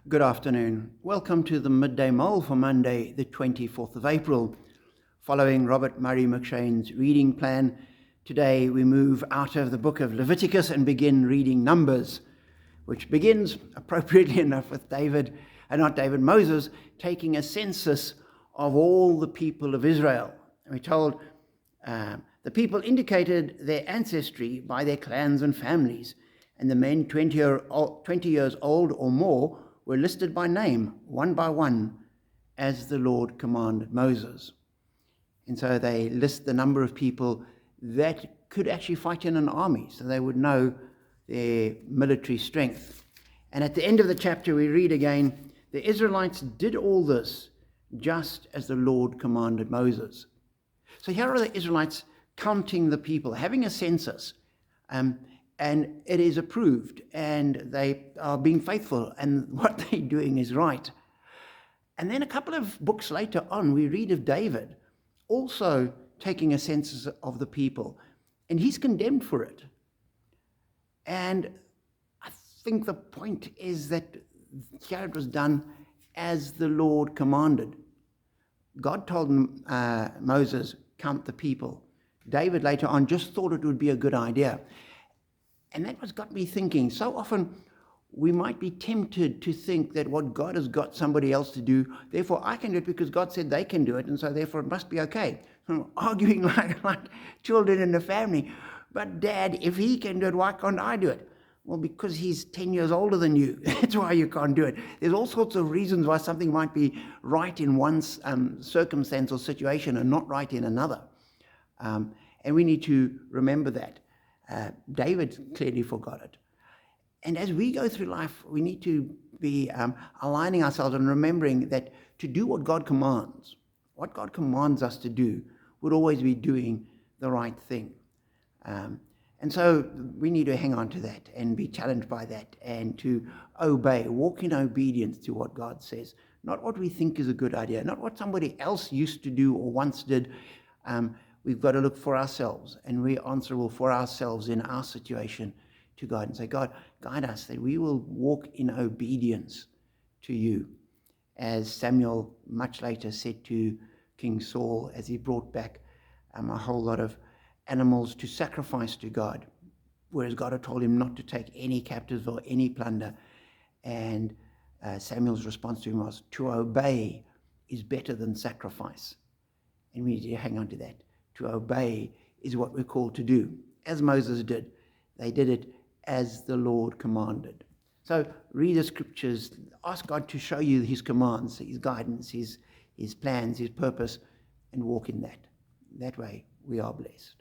Good afternoon. Welcome to the Midday Mull for Monday, the 24th of April. Following Robert Murray McShane's reading plan, today we move out of the book of Leviticus and begin reading Numbers, which begins, appropriately enough, with Moses taking a census of all the people of Israel. And we're told the people indicated their ancestry by their clans and families, and the men 20 years old or more were listed by name, one by one, as the Lord commanded Moses. And so they list the number of people that could actually fight in an army, so they would know their military strength. And at the end of the chapter, we read again, the Israelites did all this just as the Lord commanded Moses. So here are the Israelites counting the people, having a census, and it is approved, and they are being faithful, and what they're doing is right. And then a couple of books later on, we read of David also taking a census of the people, and he's condemned for it. And I think the point is that here it was done as the Lord commanded. God told Moses, count the people. David later on just thought it would be a good idea. And that was got me thinking. So often we might be tempted to think that what God has got somebody else to do, therefore I can do it because God said they can do it, and so therefore it must be okay. Arguing like children in the family. But Dad, if he can do it, why can't I do it? Well, because he's 10 years older than you. That's why you can't do it. There's all sorts of reasons why something might be right in one circumstance or situation and not right in another. And we need to remember that. David clearly forgot it. And as we go through life, we need to be aligning ourselves and remembering that to do what God commands us to do, would always be doing the right thing. And so we need to hang on to that and be challenged by that and to obey, walk in obedience to what God says. Not what we think is a good idea, not what somebody else used to do or once did. We've got to look for ourselves, and we're answerable for ourselves in our situation to God and say, God, guide us that we will walk in obedience to you. As Samuel much later said to King Saul as he brought back a whole lot of animals to sacrifice to God, whereas God had told him not to take any captives or any plunder. And Samuel's response to him was, to obey is better than sacrifice. And we need to hang on to that. To obey is what we're called to do, as Moses did. They did it as the Lord commanded. So read the scriptures, ask God to show you his commands, his guidance, his plans, his purpose, and walk in that. That way we are blessed.